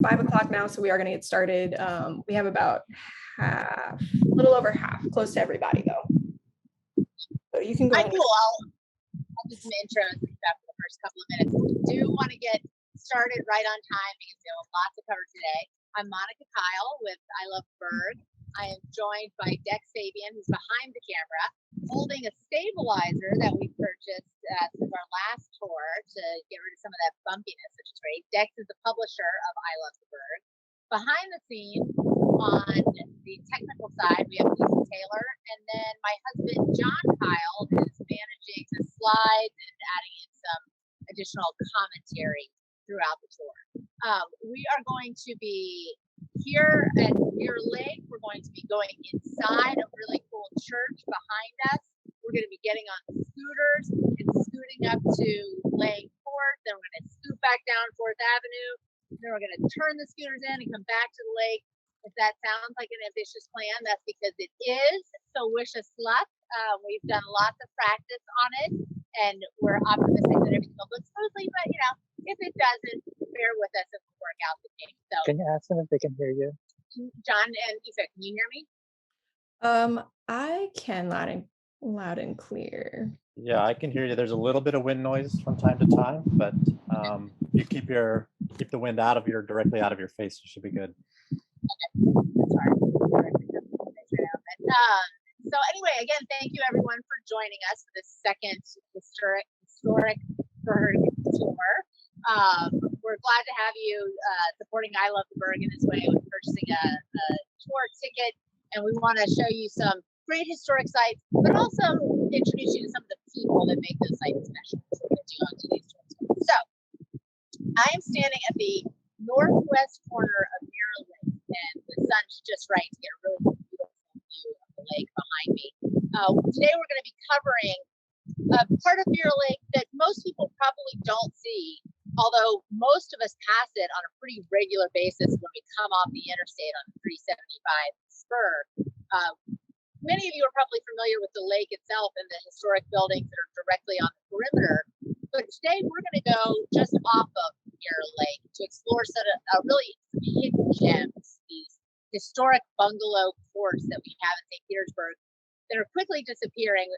5 o'clock now, so we are going to get started. We have about a little over half, close to everybody though. So you can go ahead. Cool. I'll do some intros after the first couple of minutes. We do want to get started right on time because we have a lot to cover today. I'm Monica Kile with I Love Burg. I am joined by Dex Fabian, who's behind the camera, holding a stabilizer that we purchased since our last tour to get rid of some of that bumpiness, which is great. Dex is the publisher of I Love Burg. Behind the scenes, on the technical side, we have Lisa Taylor, and then my husband, John Kile, is managing the slides and adding in some additional commentary throughout the tour. We are going to be here at Mirror Lake. We're going to be going inside a really cool church behind us. We're going to be getting on scooters and scooting up to Lake Court. Then we're going to scoot back down 4th Avenue. Then we're going to turn the scooters in and come back to the lake. If that sounds like an ambitious plan, that's because it is. So wish us luck. We've done lots of practice on it, and we're optimistic that everything will go smoothly. But if it doesn't, bear with us if we work out the game. So, can you ask them if they can hear you? John and Eva, can you hear me? I can loud and clear. Yeah, I can hear you. There's a little bit of wind noise from time to time, but you keep the wind directly out of your face, you should be good. Okay. So anyway, again, thank you everyone for joining us for this second historic Burg tour. We're glad to have you supporting I Love the Burg in this way with purchasing a tour ticket, and we want to show you some great historic sites, but also introduce you to some of the people that make those sites special. That's what we're going to do on today's tour. So I am standing at the northwest corner of Mirror Lake, and the sun's just right to get a really beautiful view of the lake behind me. Today we're going to be covering a part of Mirror Lake that most people probably don't see, although most of us pass it on a pretty regular basis when we come off the interstate on the 375 spur. Many of you are probably familiar with the lake itself and the historic buildings that are directly on the perimeter, but today we're going to go just off of Mirror Lake to explore some really hidden gems, these historic bungalow courts that we have in St. Petersburg that are quickly disappearing.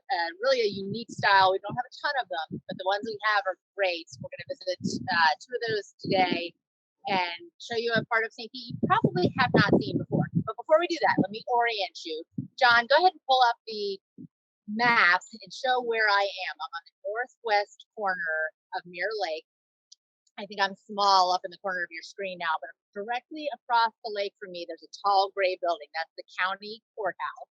Really a unique style. We don't have a ton of them, but the ones we have are great. We're going to visit 2 of those today and show you a part of St. Pete you probably have not seen before. But before we do that, let me orient you. John, go ahead and pull up the map and show where I am. I'm on the northwest corner of Mirror Lake. I think I'm small up in the corner of your screen now, but directly across the lake from me, there's a tall gray building. That's the county courthouse.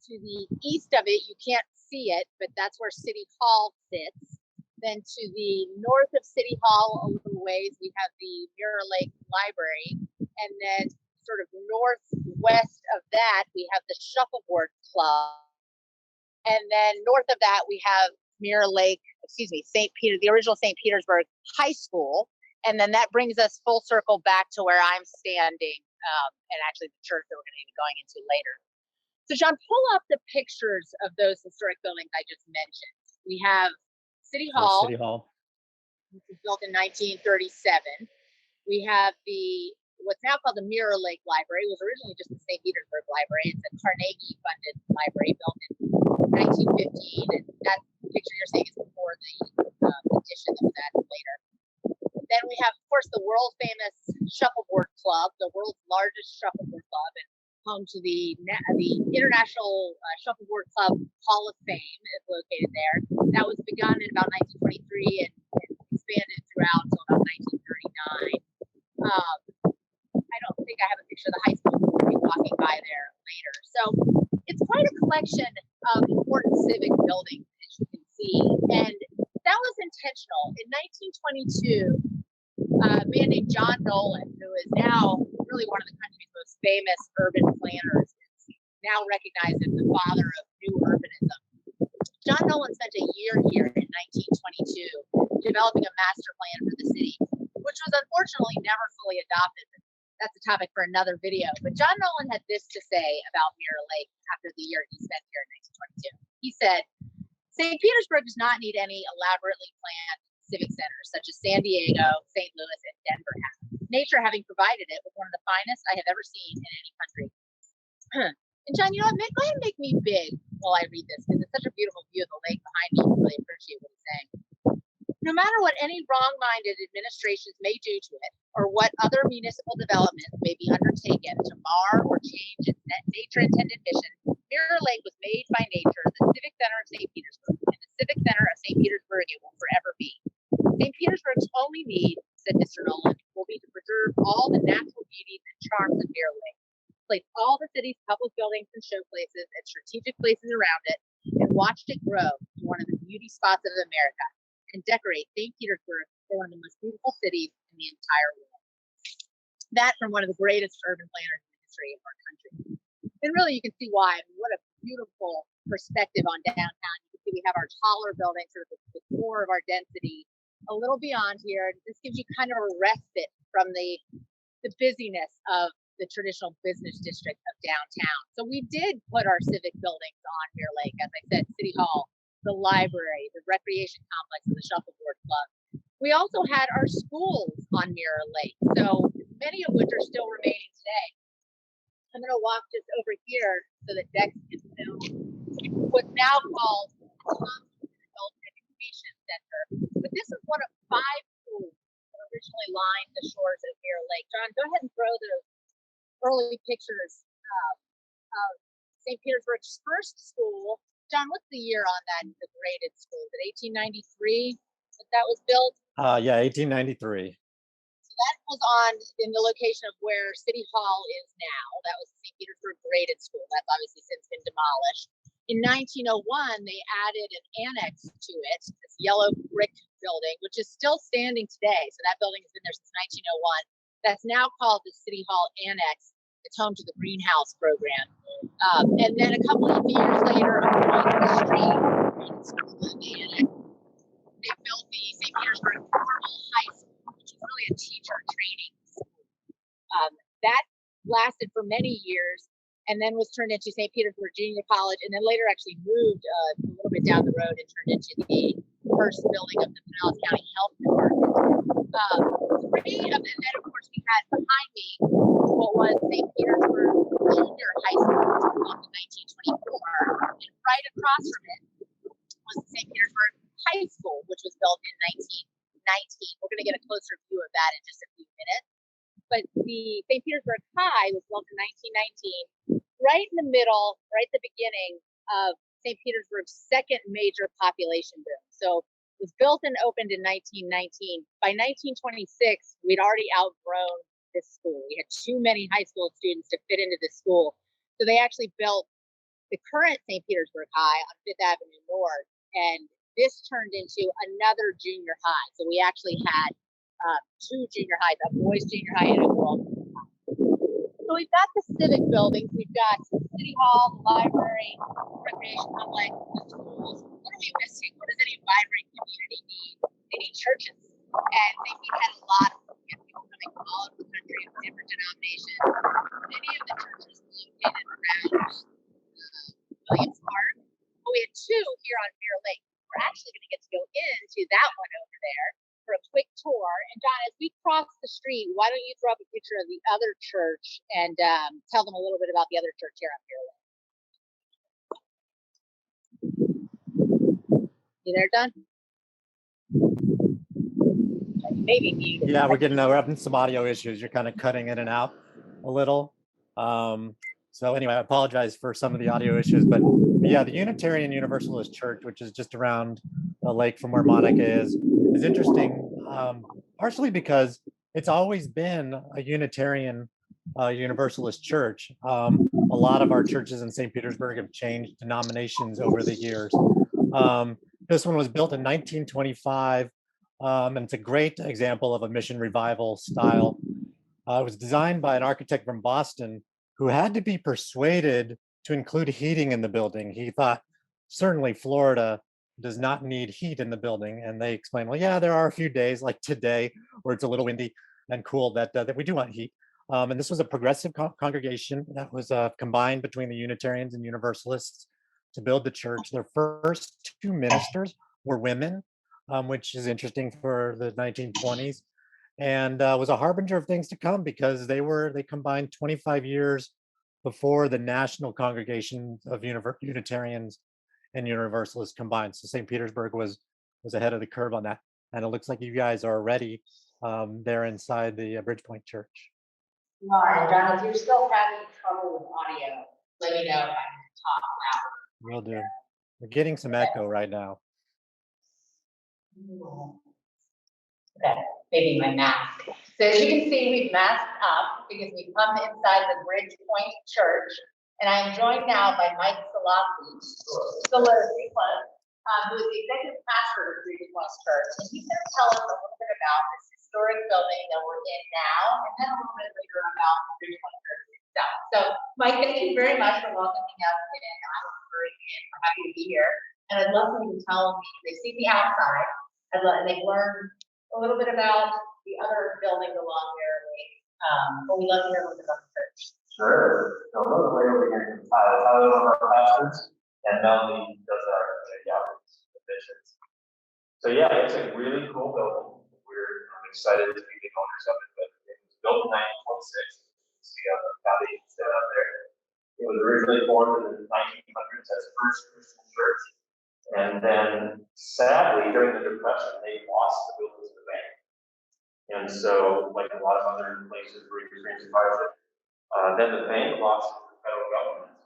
To the east of it, you can't see it, but that's where City Hall sits. Then to the north of City Hall, a little ways, we have the Mirror Lake Library. And then sort of northwest of that, we have the Shuffleboard Club. And then north of that, we have St. Peter, the original St. Petersburg High School. And then that brings us full circle back to where I'm standing, and actually the church that we're going to be going into later. So John, pull up the pictures of those historic buildings I just mentioned. We have City Hall, which was built in 1937. We have what's now called the Mirror Lake Library. It was originally just the St. Petersburg Library. It's a Carnegie-funded library built in 1915, and that picture you're seeing is before the addition that was added later. Then we have, of course, the world-famous Shuffleboard Club, the world's largest shuffleboard club, and home to the International Shuffleboard Club Hall of Fame is located there. That was begun in about 1923 and expanded throughout until about 1939. I don't think I have a picture of the high school. We'll be walking by there later. So it's quite a collection of important civic buildings, as you can see. And that was intentional. In 1922, a man named John Nolan, who is now really one of the country's most famous urban planners, is now recognized as the father of new urbanism. John Nolan spent a year here in 1922 developing a master plan for the city, which was unfortunately never fully adopted. That's a topic for another video. But John Nolan had this to say about Mirror Lake after the year he spent here in 1922. He said, St. Petersburg does not need any elaborately planned civic centers such as San Diego, St. Louis, and Denver have. nature having provided it with one of the finest I have ever seen in any country. And John, you know what? Go ahead and make me big while I read this, because it's such a beautiful view of the lake behind me. I really appreciate what he's saying. No matter what any wrong-minded administrations may do to it, or what other municipal developments may be undertaken to mar or change its nature-intended mission, Mirror Lake was made by nature the civic center of St. Petersburg, and the civic center of St. Petersburg it will forever be. St. Petersburg's only need, said Mr. Nolan, will be to preserve all the natural beauties and charms of Mirror Lake, place all the city's public buildings and show places and strategic places around it, and watch it grow to one of the beauty spots of America, and decorate St. Petersburg for one of the most beautiful cities in the entire world. That from one of the greatest urban planners in the history of our country. And really, you can see why. I mean, what a beautiful perspective on downtown. You can see we have our taller buildings, sort of the core of our density, a little beyond here. This gives you kind of a respite from the busyness of the traditional business district of downtown. So we did put our civic buildings on Mirror Lake, as I said, City Hall, the library, the recreation complex, and the shuffleboard club. We also had our schools on Mirror Lake, so many of which are still remaining today. I'm going to walk just over here so that Dex can film what's now called the Thompson Adult Education Center. But this is one of 5 schools that originally lined the shores of Mirror Lake. John, go ahead and throw those early pictures of St. Petersburg's first school. John, what's the year on that, the graded school? Is it 1893 that was built? Yeah, 1893. So that was in the location of where City Hall is now. That was the St. Petersburg graded school. That's obviously since been demolished. In 1901, they added an annex to it, this yellow brick building, which is still standing today. So that building has been there since 1901. That's now called the City Hall Annex. It's home to the greenhouse program. And then a couple of years later, across the street, they built the St. Petersburg High School, which is really a teacher training school. That lasted for many years and then was turned into St. Petersburg Junior College, and then later actually moved a little bit down the road and turned into the first building of the Pinellas County Health Department. And then, of course, we had behind me what was St. Petersburg Junior High School, which was built in 1924. And right across from it was the St. Petersburg High School, which was built in 1919. We're going to get a closer view of that in just a few minutes. But the St. Petersburg High was built in 1919, right in the middle, right at the beginning of St. Petersburg's second major population boom. So it was built and opened in 1919. By 1926, we'd already outgrown this school. We had too many high school students to fit into this school. So they actually built the current St. Petersburg High on 5th Avenue North, and this turned into another junior high. So we actually had 2 junior highs, a boys junior high and a girls junior high. So we've got the civic buildings, we've got City Hall, the library, recreation complex, the schools. What are we missing? What does any vibrant community need? They need churches. And they had a lot of people coming from all over the country of different denominations. Many of the churches located around Williams Park, but we had 2 here on Mirror Lake. We're actually going to get to go into that one over there for a quick tour. And John, as we cross the street, why don't you throw up a picture of the other church and tell them a little bit about the other church here on Mirror Lake? You there, John? Maybe muted. Yeah, we're having some audio issues. You're kind of cutting in and out a little. So anyway, I apologize for some of the audio issues, but yeah, the Unitarian Universalist Church, which is just around the lake from where Monica is interesting, partially because it's always been a Unitarian Universalist church. A lot of our churches in St. Petersburg have changed denominations over the years. This one was built in 1925, and it's a great example of a mission revival style. It was designed by an architect from Boston who had to be persuaded to include heating in the building. He thought, certainly Florida does not need heat in the building. And they explained, well, yeah, there are a few days like today where it's a little windy and cool that we do want heat. And this was a progressive congregation that was combined between the Unitarians and Universalists to build the church. Their first 2 ministers were women, which is interesting for the 1920s. and was a harbinger of things to come because they combined 25 years before the National Congregation of Unitarians and Universalists combined. So St. Petersburg was ahead of the curve on that, and it looks like you guys are ready there inside the Bridgepoint Church. All right, John, if you're still having trouble with audio, let me know if I can talk louder. Will do. We're getting some echo right now. Okay, maybe my mask. So as you can see, we've masked up because we've come inside the Bridgepoint Church, and I am joined now by Mike Salafi, who is the executive pastor of Bridgepoint Church, and he's going to tell us a little bit about this historic building that we're in now, and then a little bit later about Bridgepoint Church itself. So, Mike, thank you very much for welcoming us in. I'm we're happy to be here, and I'd love for you to tell me. They see me outside, and they've learned a little bit about the other buildings along there, but we love to hear a little bit about the church. Sure. So we're way over here in Tyler. Tyler's one of our pastors, and Melanie does our outreach divisions. So yeah, it's a really cool building. I'm excited to be the owners of it, but it was built in 1926. See how the foundation set up there. It was originally formed in the 1900s as First Christian Church, and then sadly during the Depression they lost the building to the bank. And so, like a lot of other places where you experience hardship, then the bank lost to the federal government.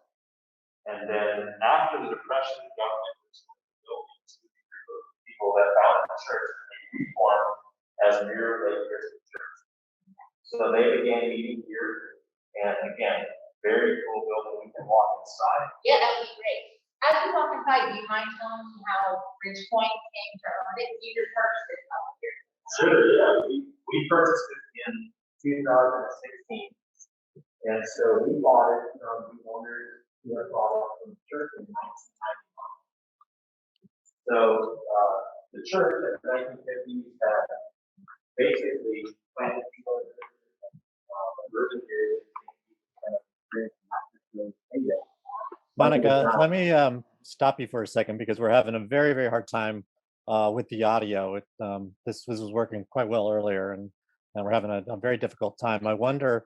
And then after the Depression, the government was building to the group of people that founded the church, and they reformed as Mirror Lake Christian Church. So they began meeting here, and again, very cool building. We can walk inside. Yeah, that would be great. As we walk inside, do you mind telling me how Bridgepoint came to own it? You just purchased it up here. Sure, yeah. We purchased it in 2016. And so we bought it from the owners who had bought it from the church in 1991. So the church at the 1950s had basically planted people in urban areas. Monica, let me stop you for a second because we're having a very, very hard time with the audio. This was working quite well earlier, and we're having a very difficult time. I wonder,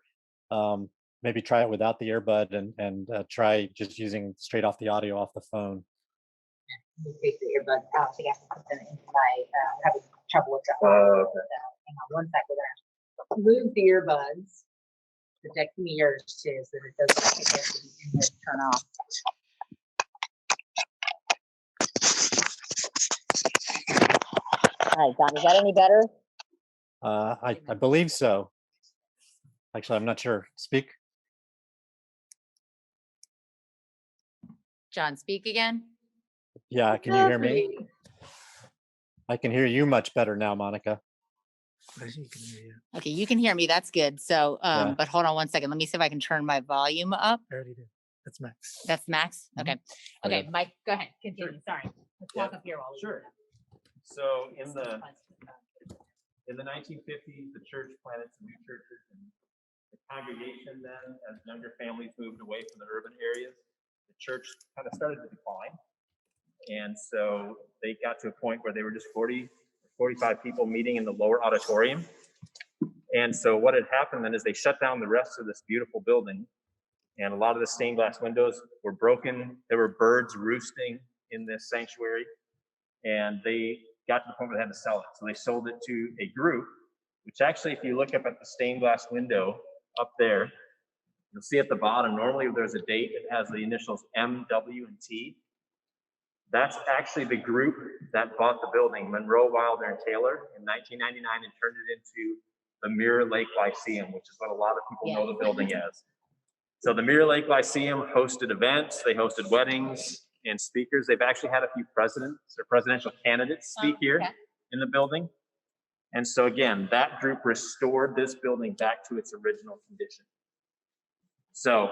maybe try it without the earbud and try just using straight off the audio off the phone. Let me take the earbuds out. I think I have to put them into my having trouble with that. Okay. Hang on one second. We're gonna move the earbuds. Protect the ears too, so that it doesn't turn off. All right, Don, is that any better? I believe so. Actually, I'm not sure. Speak. John, speak again. Yeah, can you hear me? I can hear you much better now, Monica. Okay, you can hear me. That's good. So, Yeah. but hold on one second. Let me see if I can turn my volume up. I already did. That's max. That's max. Okay. Okay, Okay. Mike, go ahead. Continue. Sorry. Let's walk up here while we. Sure. So in the 1950s, the church planted some new churches, and the congregation then, as younger families moved away from the urban areas, the church kind of started to decline. And so they got to a point where they were just 40, 45 people meeting in the lower auditorium. And so what had happened then is they shut down the rest of this beautiful building, and a lot of the stained glass windows were broken. There were birds roosting in this sanctuary, and they got to the point where they had to sell it. So they sold it to a group, which actually, if you look up at the stained glass window up there, you'll see at the bottom, normally there's a date that has the initials M, W, and T. That's actually the group that bought the building, Monroe, Wilder, and Taylor, in 1999, and turned it into the Mirror Lake Lyceum, which is what a lot of people know the building as. So the Mirror Lake Lyceum hosted events, they hosted weddings and speakers. They've actually had a few presidents or presidential candidates speak here in the building. And so again, that group restored this building back to its original condition. So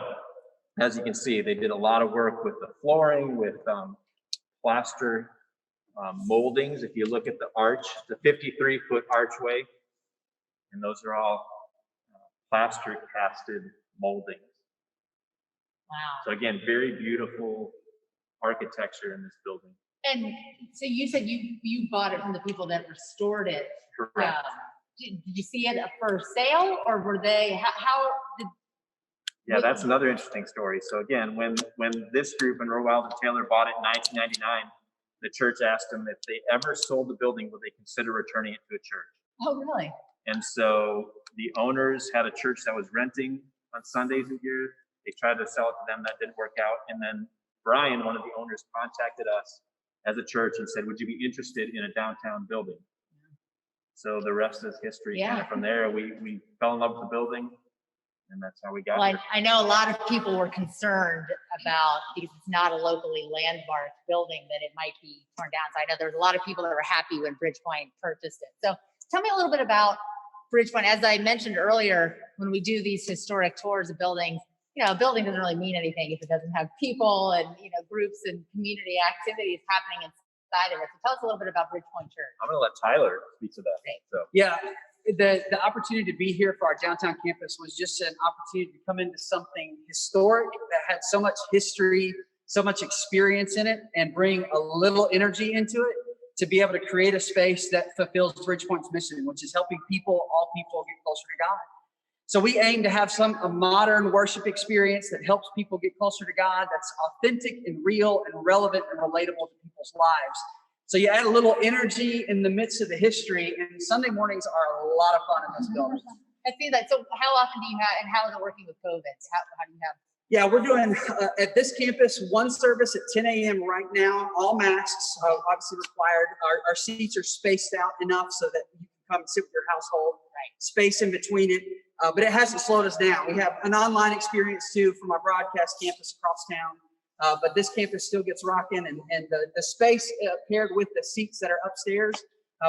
as you can see, they did a lot of work with the flooring, with plaster moldings. If you look at the arch, the 53-foot archway, and those are all plaster casted moldings. Wow. So again, very beautiful architecture in this building. And so you said you bought it from the people that restored it. Correct. did you see it for sale, or were they, how did? Yeah, that's another interesting story. So again, when this group and Rowell and Taylor bought it in 1999, the church asked them if they ever sold the building, would they consider returning it to a church? Oh, really? And so the owners had a church that was renting on Sundays a year. They tried to sell it to them, that didn't work out. And then Brian, one of the owners, contacted us as a church and said, would you be interested in a downtown building? So the rest is history. Kind of from there, we fell in love with the building, and that's how we got Well, here. I know a lot of people were concerned about, because it's not a locally landmarked building, that it might be torn down. So I know there's a lot of people that were happy when Bridgepoint purchased it. So tell me a little bit about Bridgepoint. As I mentioned earlier, when we do these historic tours of buildings, you know, a building doesn't really mean anything if it doesn't have people and, you know, groups and community activities happening inside of it. So tell us a little bit about Bridgepoint Church. I'm going to let Tyler speak to that. Great. So. Yeah, the opportunity to be here for our downtown campus was just an opportunity to come into something historic that had so much history, so much experience in it, and bring a little energy into it to be able to create a space that fulfills Bridgepoint's mission, which is helping all people get closer to God. So we aim to have a modern worship experience that helps people get closer to God, that's authentic and real and relevant and relatable to people's lives. So you add a little energy in the midst of the history, and Sunday mornings are a lot of fun in those buildings. I see that. So how often do you have, and how is it working with COVID? How do you have? Yeah, we're doing at this campus one service at 10 a.m. right now, all masks, obviously required. Our seats are spaced out enough so that you can come and sit with your household, space in between it. But it hasn't slowed us down. We have an online experience too from our broadcast campus across town. But this campus still gets rocking, and the space paired with the seats that are upstairs,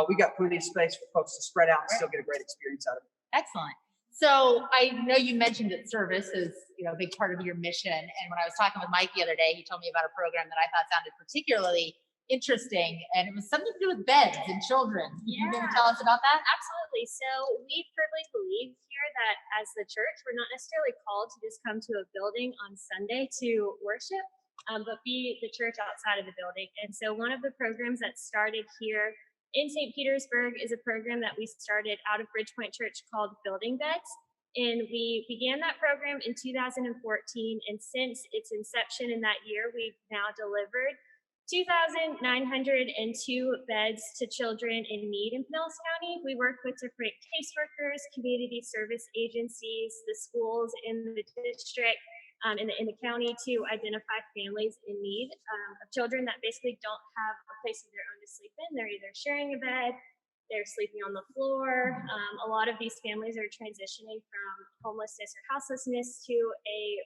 we got plenty of space for folks to spread out and still get a great experience out of it. Excellent. So I know you mentioned that service is, you know, a big part of your mission. And when I was talking with Mike the other day, he told me about a program that I thought sounded particularly interesting, and it was something to do with beds and children. Yeah. You going to tell us about that? Absolutely. So we firmly believe here that as the church, we're not necessarily called to just come to a building on Sunday to worship, but be the church outside of the building. And so one of the programs that started here in St. Petersburg is a program that we started out of Bridgepoint Church called Building Beds. And we began that program in 2014. And since its inception in that year, we've now delivered 2,902 beds to children in need in Pinellas County. We work with different caseworkers, community service agencies, the schools in the district, in the county to identify families in need of children that basically don't have a place of their own to sleep in. They're either sharing a bed, they're sleeping on the floor. A lot of these families are transitioning from homelessness or houselessness to a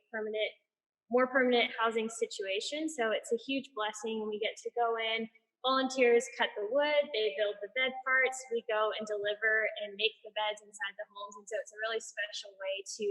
more permanent housing situation. So it's a huge blessing. We get to go in, volunteers cut the wood, they build the bed parts, we go and deliver and make the beds inside the homes. And so it's a really special way to,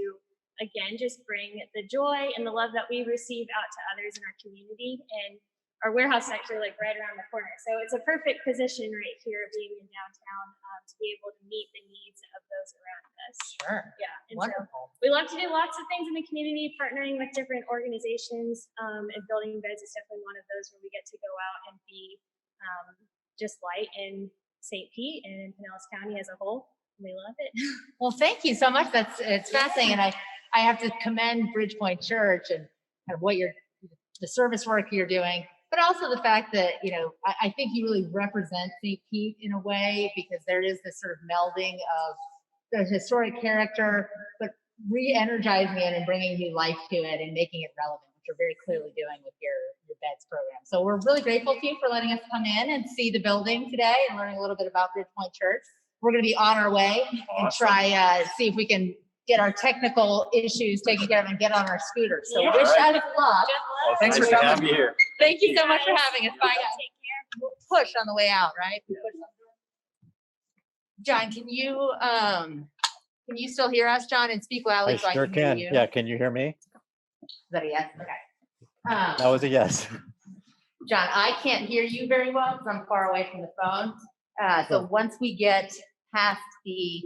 again, just bring the joy and the love that we receive out to others in our community. And our warehouse is actually like right around the corner. So it's a perfect position right here being in downtown to be able to meet the needs of those around us. Sure. Yeah. And Wonderful. so we love to do lots of things in the community, partnering with different organizations, and building beds is definitely one of those where we get to go out and be just light in St. Pete and in Pinellas County as a whole. We love it. Well, thank you so much. It's fascinating. And I have to commend Bridgepoint Church and kind of the service work you're doing, but also the fact that, you know, I think you really represent St. Pete in a way, because there is this sort of melding of the historic character, but re-energizing it and bringing new life to it and making it relevant, which you're very clearly doing with your beds program. So we're really grateful to you for letting us come in and see the building today and learning a little bit about Bridgepoint Church. We're going to be on our way and try see if we can get our technical issues taken care of and get on our scooters. So wish us luck. Well, Thanks nice for to have coming. you here. Thank you so much for having us. Bye, guys. Take care. We'll push on the way out, right? We push on the- John, can you still hear us, John, and speak loudly I so sure I can hear can. you? Yeah, can you hear me? Is that a yes? Okay. That was a yes. John, I can't hear you very well because I'm far away from the phone. So once we get past the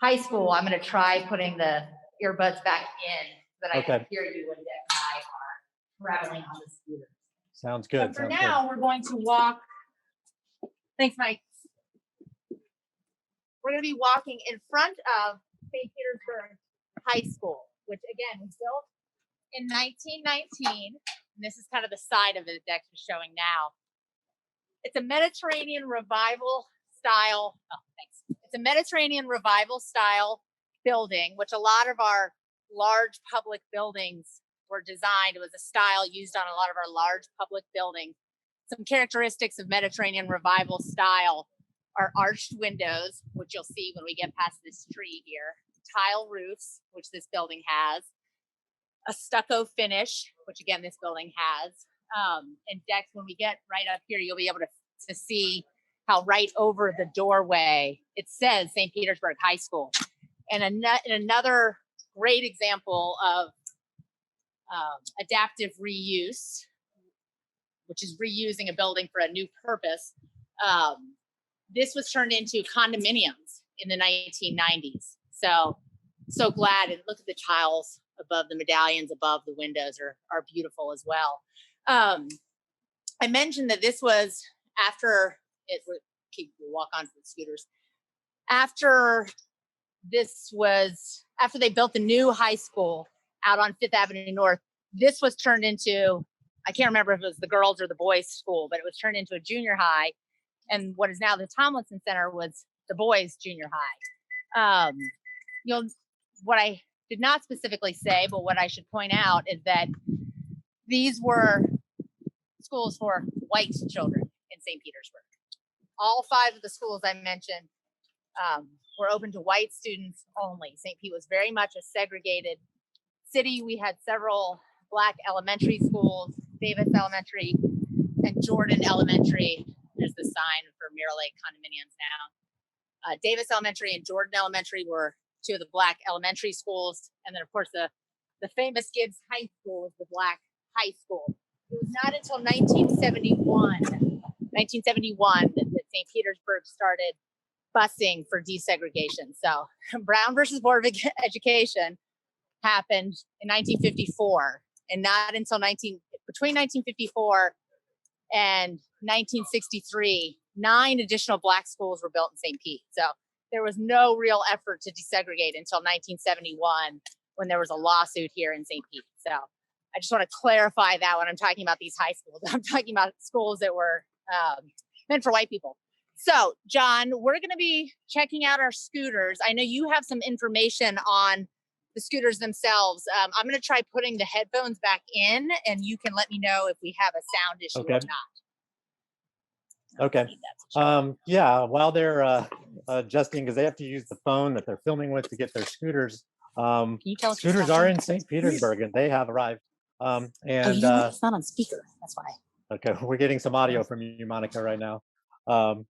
high school, I'm going to try putting the earbuds back in so that I can Okay. hear you when Deb and I are traveling on the scooter. Sounds So good. for Sounds good. now, we're going to walk. Thanks, Mike. we're going to be walking in front of St. Petersburg High School, which again was built in 1919. And this is kind of the side of it Dex is showing now. It's a Mediterranean revival style. Oh, thanks. It's a Mediterranean revival style building, which a lot of our large public buildings were designed. It was a style used on a lot of our large public buildings. Some characteristics of Mediterranean revival style are arched windows, which you'll see when we get past this tree here, tile roofs, which this building has, a stucco finish, which again, this building has. And Dex, when we get right up here, you'll be able to see how right over the doorway, it says St. Petersburg High School. And another great example of adaptive reuse, which is reusing a building for a new purpose. This was turned into condominiums in the 1990s. So glad, and look at the tiles above the medallions above the windows are beautiful as well. I mentioned that this was after we'll walk on to the scooters. After they built the new high school out on 5th Avenue North, this was turned into, I can't remember if it was the girls or the boys school, but it was turned into a junior high. And what is now the Tomlinson Center was the boys junior high. What I did not specifically say, but what I should point out is that these were schools for white children in St. Petersburg. All 5 of the schools I mentioned were open to white students only. St. Pete was very much a segregated city. We had several Black elementary schools, Davis Elementary and Jordan Elementary. There's the sign for Mirror Lake condominiums now. Davis Elementary and Jordan Elementary were 2 of the Black elementary schools. And then of course the famous Gibbs High School was the Black high school. It was not until 1971 that St. Petersburg started busing for desegregation. So Brown versus Board of Education happened in 1954, and not until between 1954 and 1963, 9 additional Black schools were built in St. Pete. So there was no real effort to desegregate until 1971, when there was a lawsuit here in St. Pete. So I just want to clarify that when I'm talking about these high schools. I'm talking about schools that were meant for white people. So John, we're going to be checking out our scooters. I know you have some information on the scooters themselves. I'm going to try putting the headphones back in, and you can let me know if we have a sound issue or not. Okay. Yeah, while they're adjusting, because they have to use the phone that they're filming with to get their scooters. Can you tell us Scooters are in St. Petersburg, and they have arrived. it's not on speaker. That's why. Okay, we're getting some audio from you, Monica, right now. So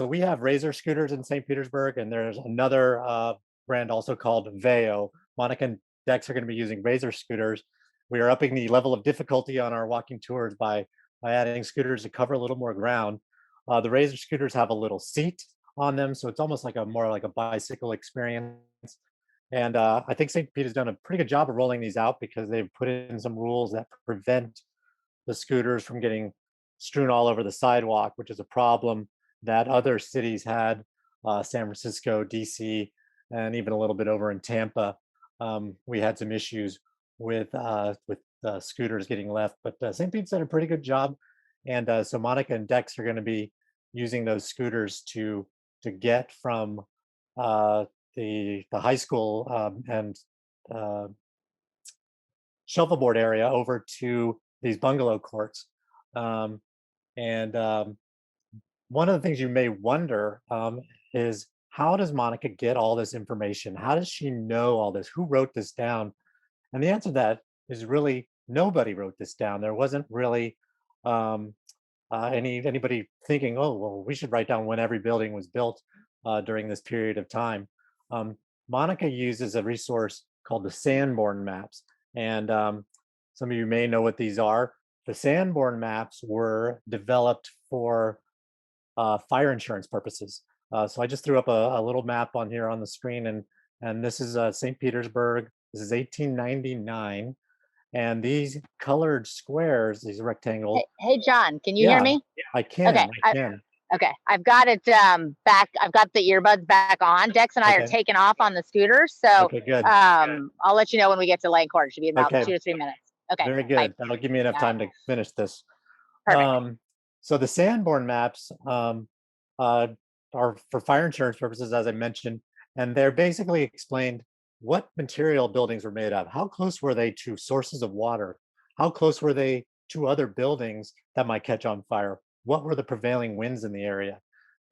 we have Razor scooters in St. Petersburg, and there's another brand also called Veo. Monica and Dex are going to be using Razor scooters. We are upping the level of difficulty on our walking tours by adding scooters to cover a little more ground. The Razor scooters have a little seat on them, so it's almost like more like a bicycle experience. And I think St. Pete has done a pretty good job of rolling these out, because they've put in some rules that prevent the scooters from getting strewn all over the sidewalk, which is a problem that other cities had, San Francisco, DC, and even a little bit over in Tampa. We had some issues with scooters getting left, but St. Pete's done a pretty good job. And so Monica and Dex are going to be using those scooters to get from the high school and shuffleboard area over to these bungalow courts. One of the things you may wonder is, how does Monica get all this information? How does she know all this? Who wrote this down? And the answer to that is really nobody wrote this down. There wasn't really anybody thinking, oh, well, we should write down when every building was built during this period of time. Monica uses a resource called the Sanborn maps. And some of you may know what these are. The Sanborn maps were developed for fire insurance purposes. So I just threw up a little map on here on the screen, and this is St. Petersburg. This is 1899, and these colored squares, these rectangles. Hey John, can you hear me? I can. Okay, I can. Okay, I've got it back. I've got the earbuds back on. Dex and I are Okay. taking off on the scooters, so Okay, good. I'll let you know when we get to Lane Court. It should be about Okay. 2 to 3 minutes. Okay, Very bye. good. That'll give me enough time to finish this. Perfect. So the Sanborn maps are for fire insurance purposes, as I mentioned, and they're basically explained what material buildings were made of. How close were they to sources of water? How close were they to other buildings that might catch on fire? What were the prevailing winds in the area?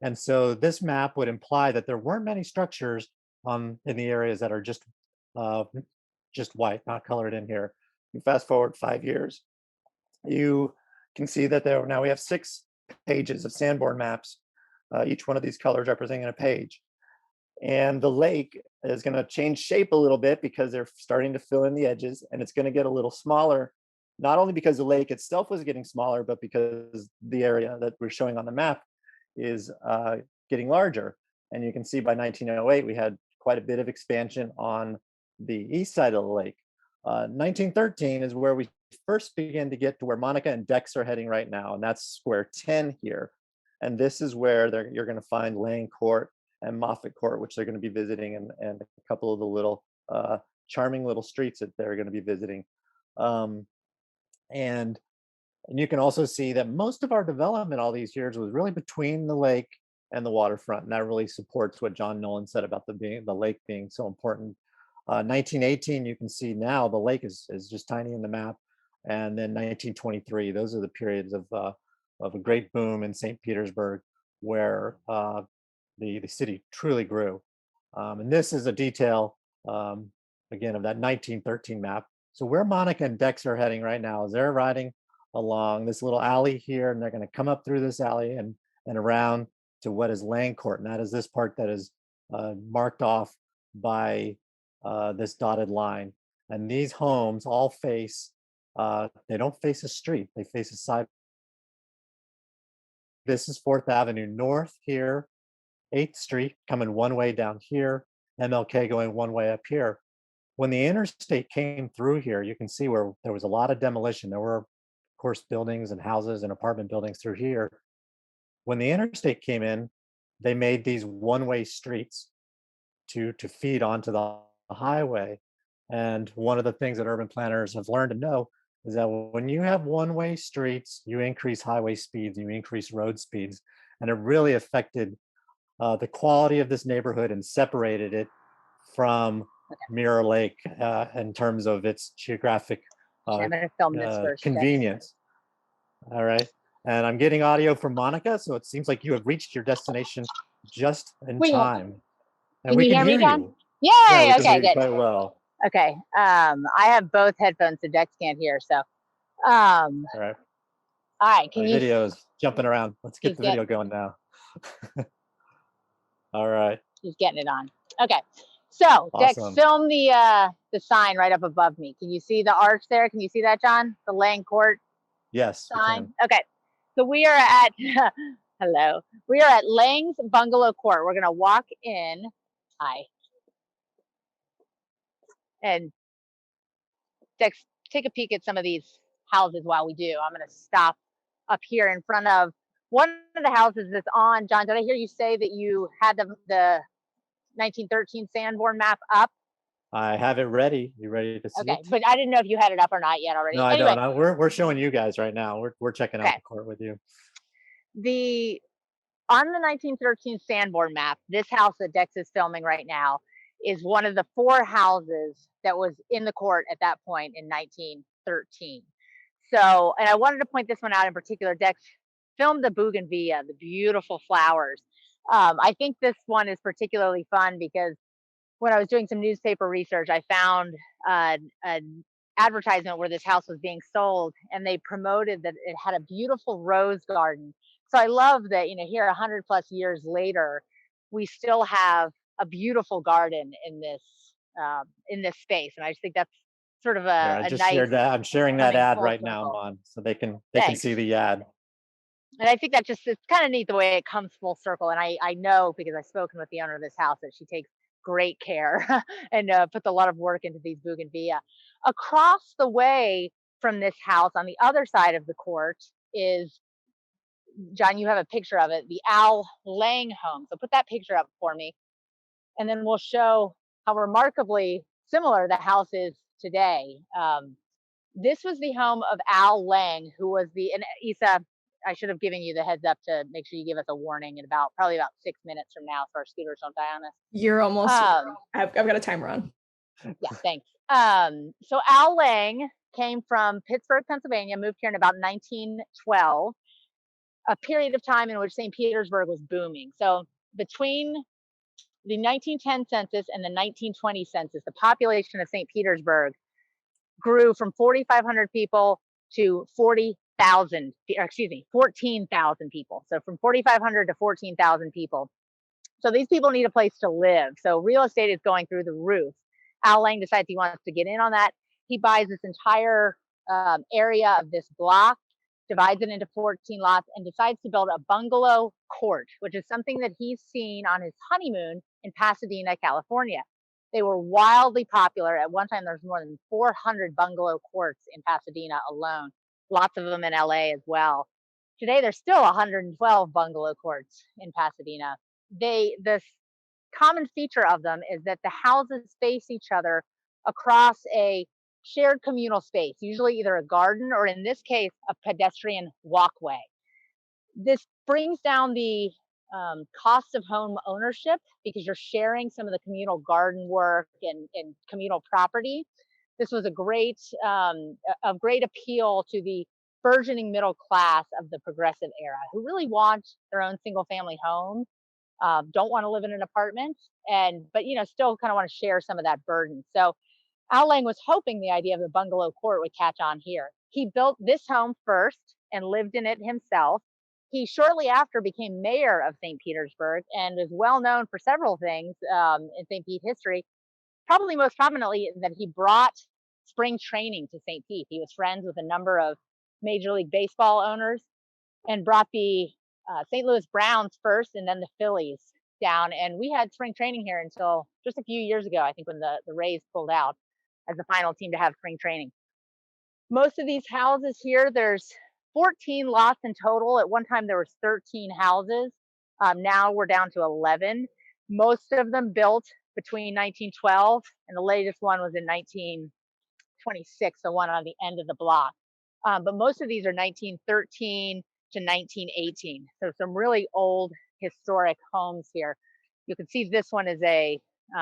And so this map would imply that there weren't many structures in the areas that are just white, not colored in here. You fast forward 5 years, you can see that now we have 6 pages of Sanborn maps, each one of these colors representing a page. And the lake is going to change shape a little bit because they're starting to fill in the edges, and it's going to get a little smaller, not only because the lake itself was getting smaller, but because the area that we're showing on the map is getting larger. And you can see by 1908, we had quite a bit of expansion on the east side of the lake. 1913 is where we first begin to get to where Monica and Dex are heading right now, and that's square 10 here. And this is where you're going to find Lane Court and Moffitt Court, which they're going to be visiting, and a couple of the little charming little streets that they're going to be visiting. And you can also see that most of our development all these years was really between the lake and the waterfront, and that really supports what John Nolan said about the lake being so important. 1918, you can see now the lake is just tiny in the map, and then 1923, those are the periods of a great boom in St. Petersburg, where the city truly grew. And this is a detail, again, of that 1913 map. So where Monica and Dex are heading right now is they're riding along this little alley here, and they're going to come up through this alley and around to what is Lane Court, and that is this part that is marked off by this dotted line. And these homes all face, they don't face a street, they face a side. This is 4th Avenue North here, 8th Street coming one way down here, MLK going one way up here. When the interstate came through here, you can see where there was a lot of demolition. There were, of course, buildings and houses and apartment buildings through here. When the interstate came in, they made these one-way streets to feed onto the highway. And one of the things that urban planners have learned to know is that when you have one-way streets, you increase highway speeds, you increase road speeds, and it really affected the quality of this neighborhood and separated it from Mirror Lake in terms of its geographic I'm going to film this first. convenience. All right. And I'm getting audio from Monica, so it seems like you have reached your destination just in time. And we can hear you. Yay! Yeah, Okay, good. Quite well. Okay. I have both headphones, so Dex can't hear. So, All right. All right. Can the you? Video is jumping around. Let's get the video going now. All right. He's getting it on. Okay. So Awesome. Dex, film the sign right up above me. Can you see the arch there? Can you see that, John? The Lane Court Yes. sign. Okay. So we are at hello. We are at Lang's Bungalow Court. We're gonna walk in. Hi. And Dex, take a peek at some of these houses while we do. I'm gonna stop up here in front of one of the houses that's on. John, did I hear you say that you had the 1913 Sanborn map up? I have it ready. You ready to see Okay, it? but I didn't know if you had it up or not yet already. No, I anyway, don't. We're showing you guys right now. We're checking out the court with you. On the 1913 Sanborn map, this house that Dex is filming right now is one of the 4 houses that was in the court at that point in 1913. So, and I wanted to point this one out in particular. Dex filmed the bougainvillea, the beautiful flowers. I think this one is particularly fun because when I was doing some newspaper research, I found an advertisement where this house was being sold, and they promoted that it had a beautiful rose garden. So I love that, here 100+ years later, we still have a beautiful garden in this space, and I just think that's sort of I just shared that. I'm sharing that ad right now, Mon, so they can see the ad. And I think that it's kind of neat the way it comes full circle. And I know, because I've spoken with the owner of this house, that she takes great care and puts a lot of work into these bougainvillea. Across the way from this house, on the other side of the court, is John, you have a picture of it, the Al Lang home. So put that picture up for me. And then we'll show how remarkably similar the house is today. This was the home of Al Lang, who was and Isa, I should have given you the heads up to make sure you give us a warning in probably about 6 minutes from now so our scooters don't die on us. You're almost, I've got a timer on. Yeah, thanks. So Al Lang came from Pittsburgh, Pennsylvania, moved here in about 1912, a period of time in which St. Petersburg was booming. So between the 1910 census and the 1920 census, the population of St. Petersburg grew from 4,500 people to 14,000 people. So from 4,500 to 14,000 people. So these people need a place to live. So real estate is going through the roof. Al Lang decides he wants to get in on that. He buys this entire area of this block, divides it into 14 lots, and decides to build a bungalow court, which is something that he's seen on his honeymoon in Pasadena, California. They were wildly popular. At one time, there's more than 400 bungalow courts in Pasadena alone, lots of them in LA as well. Today, there's still 112 bungalow courts in Pasadena. The common feature of them is that the houses face each other across a shared communal space, usually either a garden or, in this case, a pedestrian walkway. This brings down the cost of home ownership because you're sharing some of the communal garden work and communal property. This was a great appeal to the burgeoning middle class of the progressive era who really want their own single family home, don't want to live in an apartment, but still kind of want to share some of that burden. So Al Lang was hoping the idea of the bungalow court would catch on here. He built this home first and lived in it himself. He shortly after became mayor of St. Petersburg and is well known for several things in St. Pete history, probably most prominently that he brought spring training to St. Pete. He was friends with a number of Major League Baseball owners and brought the St. Louis Browns first and then the Phillies down. And we had spring training here until just a few years ago, I think, when the Rays pulled out as the final team to have spring training. Most of these houses here, there's 14 lots in total. At one time, there was 13 houses. Now we're down to 11. Most of them built between 1912 and the latest one was in 1926, the one on the end of the block. But most of these are 1913 to 1918. So some really old historic homes here. You can see this one is a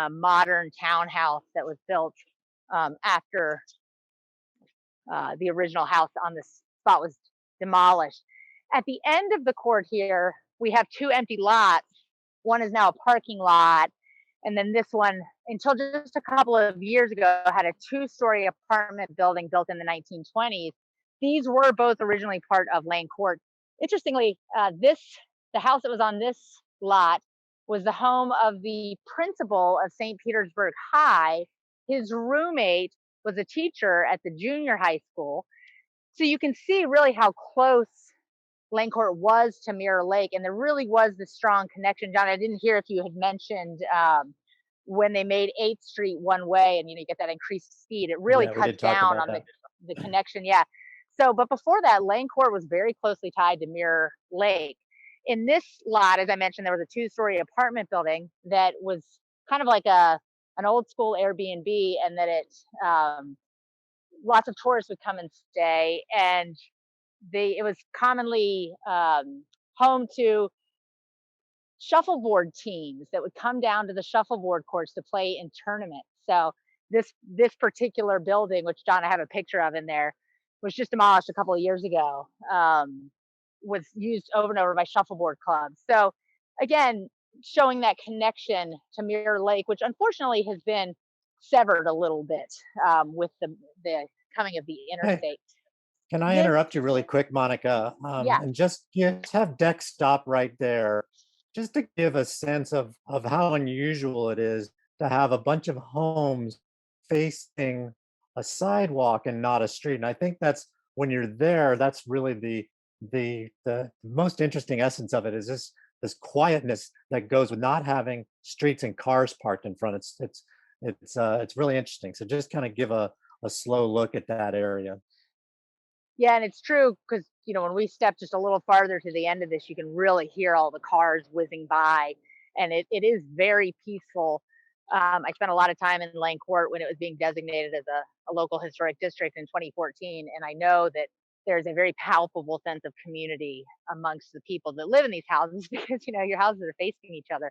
modern townhouse that was built after the original house on this spot was demolished. At the end of the court here, we have two empty lots. One is now a parking lot. And then this one, until just a couple of years ago, had a two-story apartment building built in the 1920s. These were both originally part of Lang Court. Interestingly, the house that was on this lot was the home of the principal of St. Petersburg High. His roommate was a teacher at the junior high school. So you can see really how close Lang Court was to Mirror Lake, and there really was this strong connection. John, I didn't hear if you had mentioned when they made 8th Street one way and you get that increased speed, it really cuts down on the connection. Yeah. So, but before that, Lang Court was very closely tied to Mirror Lake. In this lot, as I mentioned, there was a two-story apartment building that was kind of like an old school Airbnb, and that lots of tourists would come and stay, and it was commonly home to shuffleboard teams that would come down to the shuffleboard courts to play in tournaments. So this particular building, which John, I have a picture of in there, was just demolished a couple of years ago, was used over and over by shuffleboard clubs. So again, showing that connection to Mirror Lake, which unfortunately has been severed a little bit with the coming of the interstate. Hey, can I interrupt you really quick, Monica? Yeah. And just have Dex stop right there, just to give a sense of how unusual it is to have a bunch of homes facing a sidewalk and not a street. And I think that's, when you're there, that's really the most interesting essence of it, is this quietness that goes with not having streets and cars parked in front. It's really interesting. So just kind of give a slow look at that area. Yeah, and it's true because, you know, when we step just a little farther to the end of this, you can really hear all the cars whizzing by, and it is very peaceful. I spent a lot of time in Lane Court when it was being designated as a local historic district in 2014, and I know that there's a very palpable sense of community amongst the people that live in these houses because, you know, your houses are facing each other.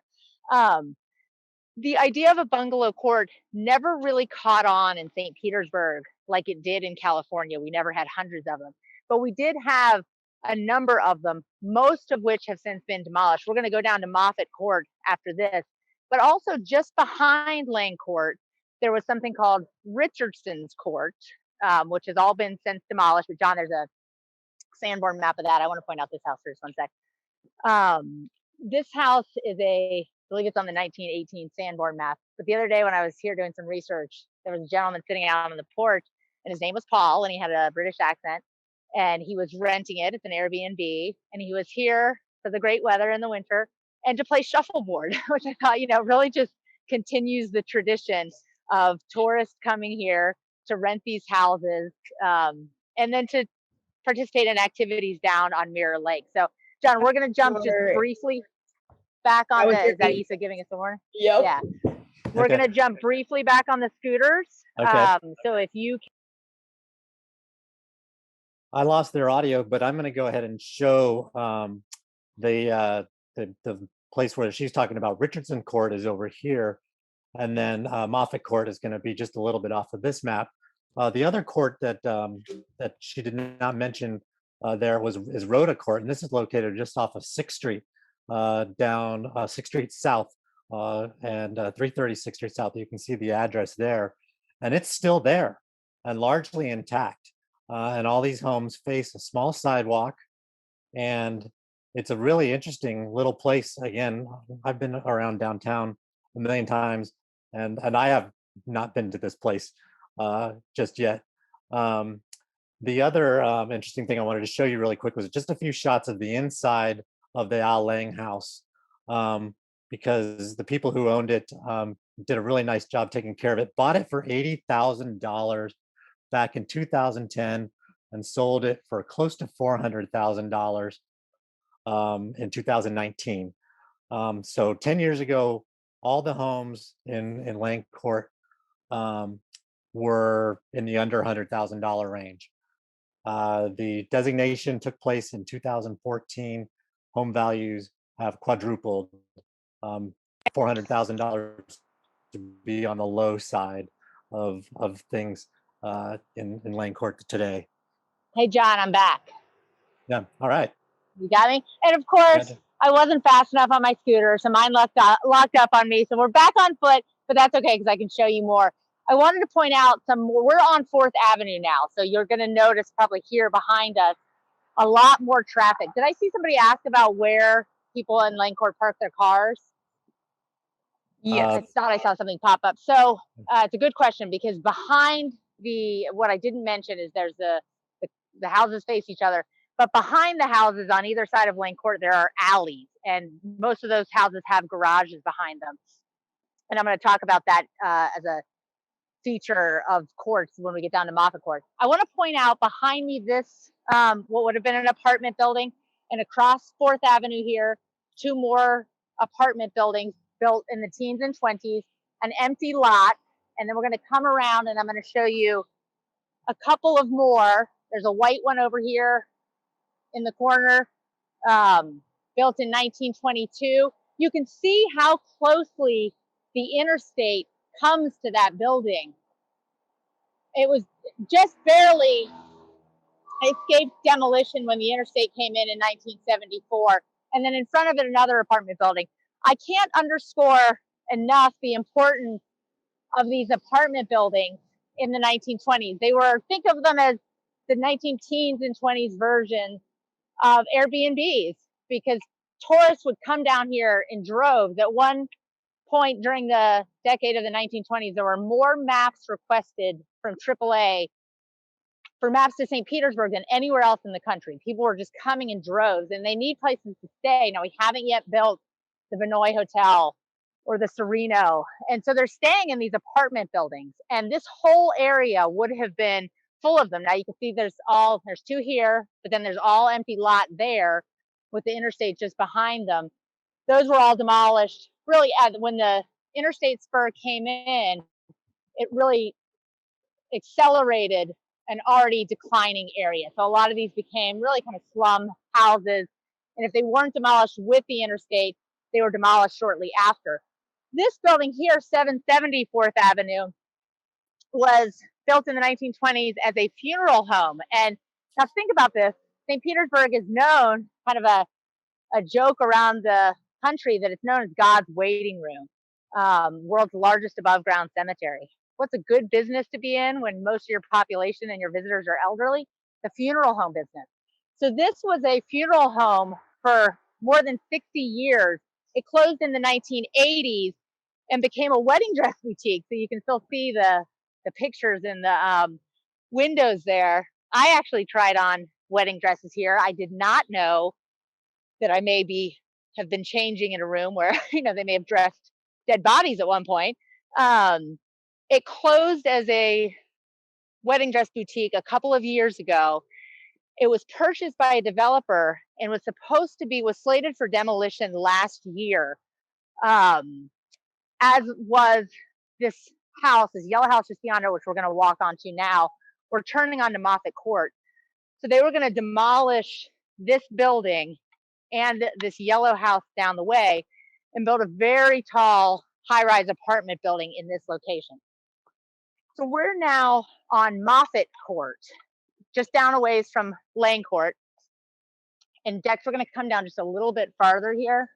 The idea of a bungalow court never really caught on in St. Petersburg like it did in California. We never had hundreds of them, but we did have a number of them, most of which have since been demolished. We're going to go down to Moffett Court after this, but also just behind Lane Court, there was something called Richardson's Court, which has all been since demolished. But John, there's a Sanborn map of that. I want to point out this house for just one sec. This house is I believe it's on the 1918 Sanborn map. But the other day when I was here doing some research, there was a gentleman sitting out on the porch, and his name was Paul, and he had a British accent, and he was renting it. It's an Airbnb, and he was here for the great weather in the winter and to play shuffleboard, which I thought, you know, really just continues the tradition of tourists coming here to rent these houses, and then to participate in activities down on Mirror Lake. So, John, we're going to jump just briefly back on the, is that Issa giving us the warning? Yep. Yeah. We're Okay. going to jump briefly back on the scooters. Okay. So if you I lost their audio, but I'm going to go ahead and show the place where she's talking about. Richardson Court is over here, and then Moffett Court is going to be just a little bit off of this map. The other court that that she did not mention there is Rhoda Court, and this is located just off of 6th Street, down 6th Street South, and 330 6th Street South. You can see the address there, and it's still there and largely intact. And all these homes face a small sidewalk, and it's a really interesting little place. Again, I've been around downtown a million times, and I have not been to this place just yet. The other interesting thing I wanted to show you really quick was just a few shots of the inside of the Al Lang house, because the people who owned it did a really nice job taking care of it. Bought it for $80,000 back in 2010 and sold it for close to $400,000 in 2019. So 10 years ago, all the homes in Lang Court were in the under $100,000 range. The designation took place in 2014. Home values have quadrupled, $400,000 to be on the low side of things in Lang Court today. Hey, John, I'm back. Yeah. All right. You got me? And of course, I wasn't fast enough on my scooter, so mine locked up on me. So we're back on foot, but that's okay because I can show you more. I wanted to point out we're on 4th Avenue now. So you're going to notice probably here behind us a lot more traffic. Did I see somebody ask about where people in Lang Court park their cars? Yes. I thought I saw something pop up. So it's a good question because behind what I didn't mention is there's the houses face each other, but behind the houses on either side of Lane Court, there are alleys, and most of those houses have garages behind them. And I'm going to talk about that as a feature of courts when we get down to Moffett Court. I want to point out behind me this, what would have been an apartment building, and across 4th Avenue here, 2 more apartment buildings built in the teens and 20s, an empty lot. And then we're going to come around and I'm going to show you a couple of more. There's a white one over here in the corner, built in 1922. You can see how closely the interstate comes to that building. It was just barely escaped demolition when the interstate came in 1974. And then in front of it, another apartment building. I can't underscore enough the importance of these apartment buildings in the 1920s. They were, think of them as the 19-teens and 20s version of Airbnbs, because tourists would come down here in droves. At one point during the decade of the 1920s, there were more maps requested from AAA for maps to St. Petersburg than anywhere else in the country. People were just coming in droves, and they need places to stay. Now, we haven't yet built the Vinoy Hotel or the Sereno. And so they're staying in these apartment buildings. And this whole area would have been full of them. Now you can see there's two here, but then there's all empty lot there with the interstate just behind them. Those were all demolished. Really, when the interstate spur came in, it really accelerated an already declining area. So a lot of these became really kind of slum houses. And if they weren't demolished with the interstate, they were demolished shortly after. This building here, 770 4th Avenue, was built in the 1920s as a funeral home. And now think about this. St. Petersburg is known, kind of a joke around the country, that it's known as God's waiting room, world's largest above ground cemetery. What's a good business to be in when most of your population and your visitors are elderly? The funeral home business. So this was a funeral home for more than 60 years. It closed in the 1980s and became a wedding dress boutique. So you can still see the pictures in the windows there. I actually tried on wedding dresses here. I did not know that I have been changing in a room where, they may have dressed dead bodies at one point. It closed as a wedding dress boutique a couple of years ago. It was purchased by a developer and was slated for demolition last year. As was this house, this yellow house just beyond it, which we're going to walk onto now. We're turning onto Moffett Court. So they were going to demolish this building and this yellow house down the way and build a very tall high-rise apartment building in this location. So we're now on Moffett Court, just down a ways from Lane Court. And Dex, we're going to come down just a little bit farther here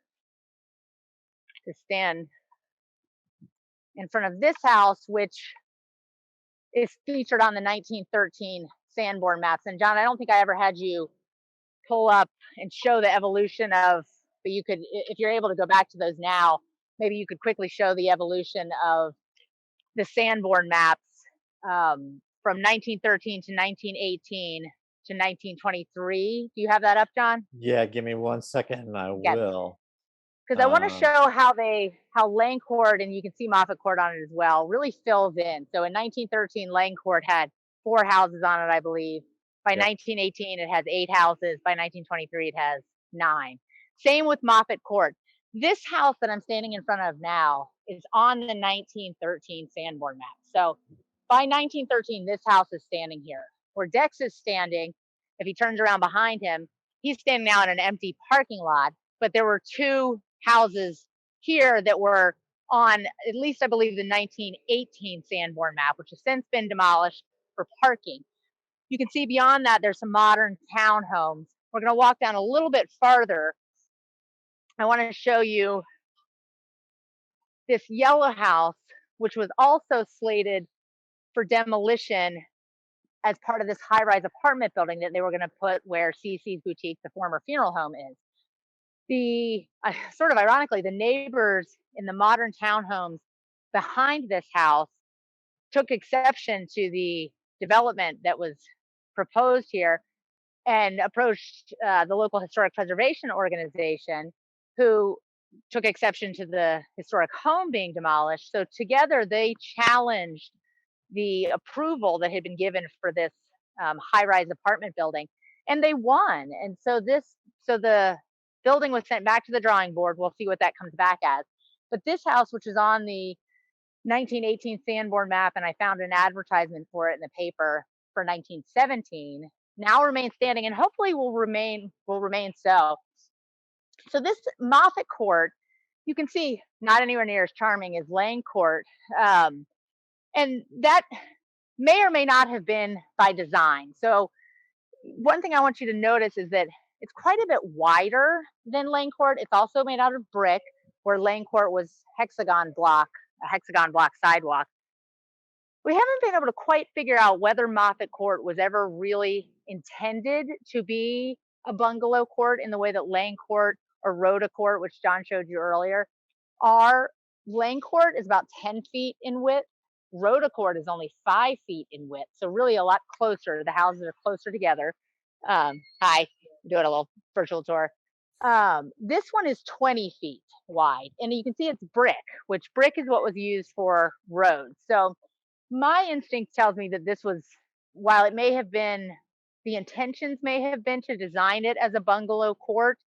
to stand in front of this house, which is featured on the 1913 Sanborn maps. And John, I don't think I ever had you pull up and show the evolution of, but you could, if you're able to go back to those now, maybe you could quickly show the evolution of the Sanborn maps from 1913 to 1918 to 1923. Do you have that up, John? Yeah, give me 1 second and I will. Because I want to show how Lane Court, and you can see Moffett Court on it as well, really fills in. So in 1913, Lane Court had 4 houses on it, I believe. By 1918, it has 8 houses. By 1923, it has 9. Same with Moffett Court. This house that I'm standing in front of now is on the 1913 Sanborn map. So by 1913, this house is standing here. Where Dex is standing, if he turns around behind him, he's standing now in an empty parking lot. But there were 2 houses here that were on, at least I believe, the 1918 Sanborn map, which has since been demolished for parking. You can see beyond that, there's some modern townhomes. We're going to walk down a little bit farther. I want to show you this yellow house, which was also slated for demolition as part of this high-rise apartment building that they were going to put where CC's Boutique, the former funeral home, is. Sort of ironically, the neighbors in the modern townhomes behind this house took exception to the development that was proposed here and approached the local historic preservation organization, who took exception to the historic home being demolished. So together they challenged the approval that had been given for this high-rise apartment building, and they won. And so the building was sent back to the drawing board. We'll see what that comes back as. But this house, which is on the 1918 Sanborn map, and I found an advertisement for it in the paper for 1917, now remains standing and hopefully will remain so. So this Moffett Court, you can see, not anywhere near as charming as Lane Court. And that may or may not have been by design. So one thing I want you to notice is that it's quite a bit wider than Lane Court. It's also made out of brick, where Lane Court was a hexagon block sidewalk. We haven't been able to quite figure out whether Moffett Court was ever really intended to be a bungalow court in the way that Lane Court or Rhoda Court, which John showed you earlier, are. Lane Court is about 10 feet in width. Rhoda Court is only 5 feet in width. So really a lot closer. The houses are closer together. Hi, doing a little virtual tour. This one is 20 feet wide, and you can see it's brick, which brick is what was used for roads. So my instinct tells me that this was while it may have been, the intentions may have been to design it as a bungalow court,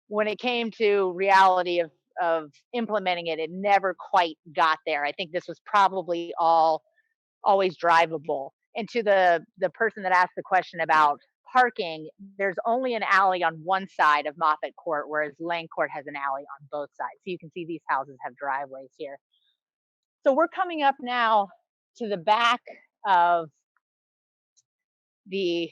when it came to reality of implementing it, it never quite got there. I think this was probably always drivable. And to the person that asked the question about parking, there's only an alley on one side of Moffett Court, whereas Lane Court has an alley on both sides. So you can see these houses have driveways here. So we're coming up now to the back of the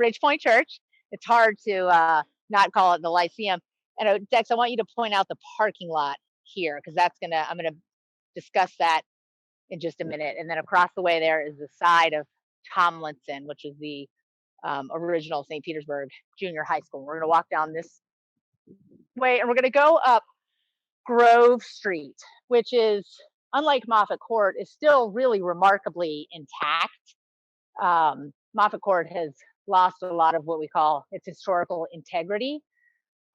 Bridgepoint Church. It's hard to not call it the Lyceum. And Dex, I want you to point out the parking lot here, because I'm gonna discuss that in just a minute. And then across the way there is the side of Tomlinson, which is the original St. Petersburg Junior High School. We're gonna walk down this way, and we're gonna go up Grove Street, which is, unlike Moffett Court, is still really remarkably intact. Moffett Court has lost a lot of what we call its historical integrity.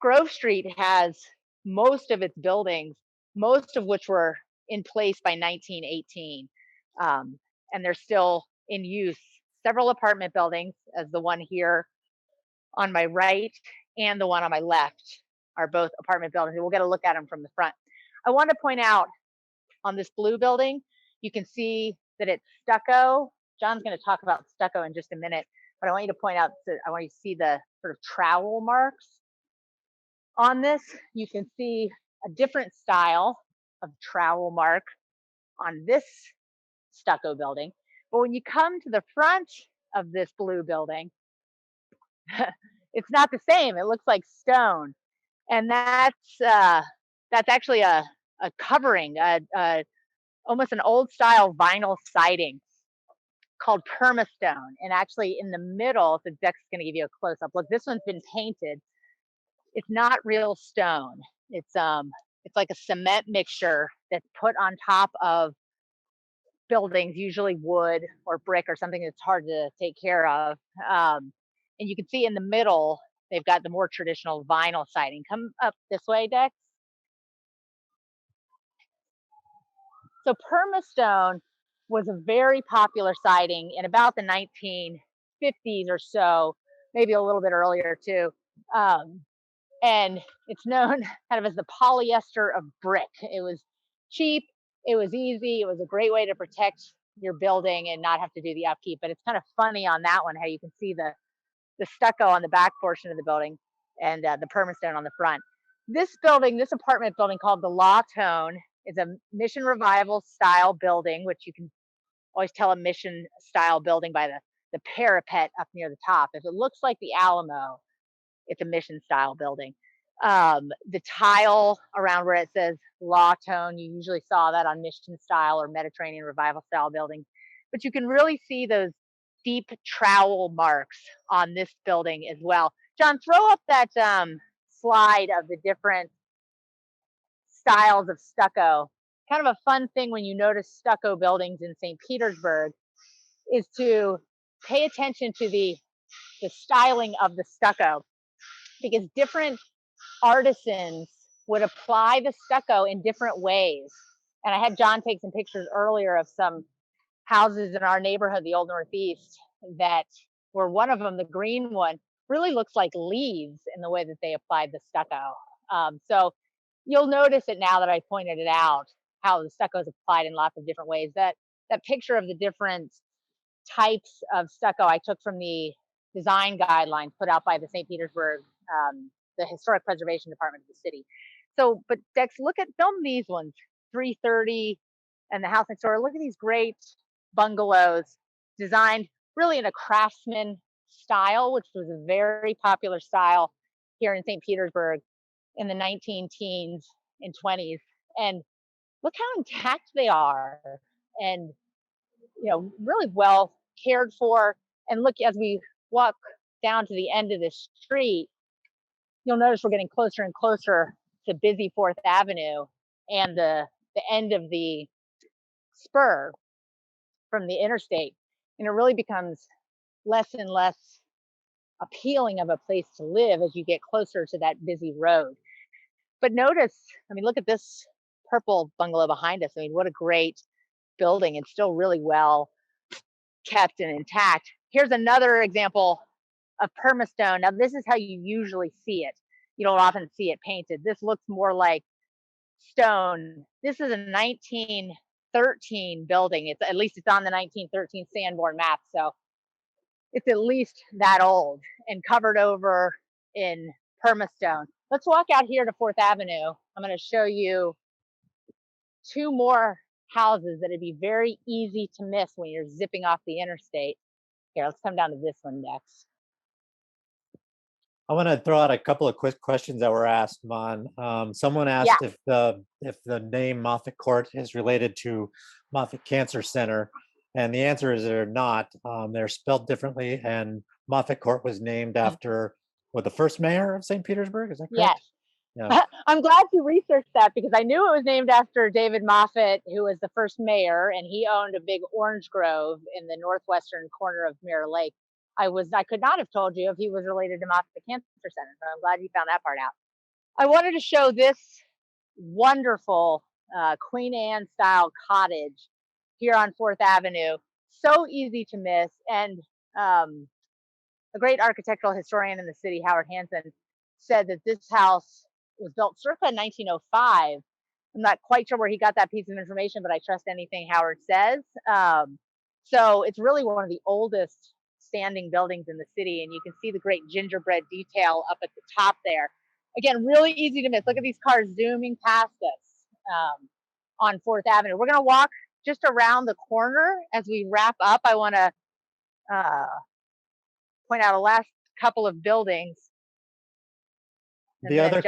Grove Street has most of its buildings, most of which were in place by 1918, and they're still in use. Several apartment buildings, as the one here on my right and the one on my left, are both apartment buildings. We'll get a look at them from the front. I want to point out on this blue building, you can see that it's stucco. John's going to talk about stucco in just a minute, but I want you to point out that I want you to see the sort of trowel marks on this. You can see a different style of trowel mark on this stucco building. But when you come to the front of this blue building, it's not the same. It looks like stone. And that's actually a covering, almost an old style vinyl siding called permastone. And actually in the middle, the Deck's gonna give you a close up. Look, this one's been painted. It's not real stone. It's like a cement mixture that's put on top of buildings, usually wood or brick or something that's hard to take care of. And you can see in the middle, they've got the more traditional vinyl siding. Come up this way, Dex. So permastone was a very popular siding in about the 1950s or so, maybe a little bit earlier too. And it's known kind of as the polyester of brick. It was cheap, it was easy, it was a great way to protect your building and not have to do the upkeep. But it's kind of funny on that one how you can see the stucco on the back portion of the building and the permastone on the front. This building, this apartment building called the Law Tone, is a Mission Revival style building, which you can always tell a Mission style building by the parapet up near the top. If it looks like the Alamo, it's a Mission style building. The tile around where it says Law Tone, you usually saw that on Mission style or Mediterranean Revival style buildings. But you can really see those deep trowel marks on this building as well. John, throw up that slide of the different styles of stucco. Kind of a fun thing when you notice stucco buildings in St. Petersburg is to pay attention to the styling of the stucco, because different artisans would apply the stucco in different ways. And I had John take some pictures earlier of some houses in our neighborhood, the Old Northeast, that were, one of them, the green one, really looks like leaves in the way that they applied the stucco. So you'll notice it now that I pointed it out, how the stucco is applied in lots of different ways. That picture of the different types of stucco I took from the design guidelines put out by the St. Petersburg, the Historic Preservation Department of the city. So, but Dex, film these ones, 330 and the house next door. Look at these great bungalows designed really in a craftsman style, which was a very popular style here in St. Petersburg in the 19 teens and 20s. And look how intact they are, and really well cared for. And look, as we walk down to the end of this street, you'll notice we're getting closer and closer to busy 4th Avenue and the end of the spur from the interstate. And it really becomes less and less appealing of a place to live as you get closer to that busy road. But notice, look at this purple bungalow behind us. What a great building. It's still really well kept and intact. Here's another example of permastone. Now, this is how you usually see it. You don't often see it painted. This looks more like stone. This is a 1913 building. It's at least it's on the 1913 Sanborn map, so it's at least that old and covered over in permastone. Let's walk out here to 4th Avenue. I'm going to show you two more houses that would be very easy to miss when you're zipping off the interstate. Here, let's come down to this one next. I want to throw out a couple of quick questions that were asked, Mon. Someone asked if the name Moffett Court is related to Moffitt Cancer Center, and the answer is they're not. They're spelled differently, and Moffett Court was named after the first mayor of St. Petersburg. Is that correct? Yes. Yeah. I'm glad you researched that because I knew it was named after David Moffett, who was the first mayor, and he owned a big orange grove in the northwestern corner of Mirror Lake. I could not have told you if he was related to Moffitt Cancer Center, so I'm glad you found that part out. I wanted to show this wonderful Queen Anne style cottage here on 4th Avenue. So easy to miss, and a great architectural historian in the city, Howard Hansen, said that this house was built circa 1905. I'm not quite sure where he got that piece of information, but I trust anything Howard says. So it's really one of the oldest standing buildings in the city, and you can see the great gingerbread detail up at the top there. Again, really easy to miss. Look at these cars zooming past us on 4th Avenue. We're going to walk just around the corner as we wrap up. I want to point out a last couple of buildings. The other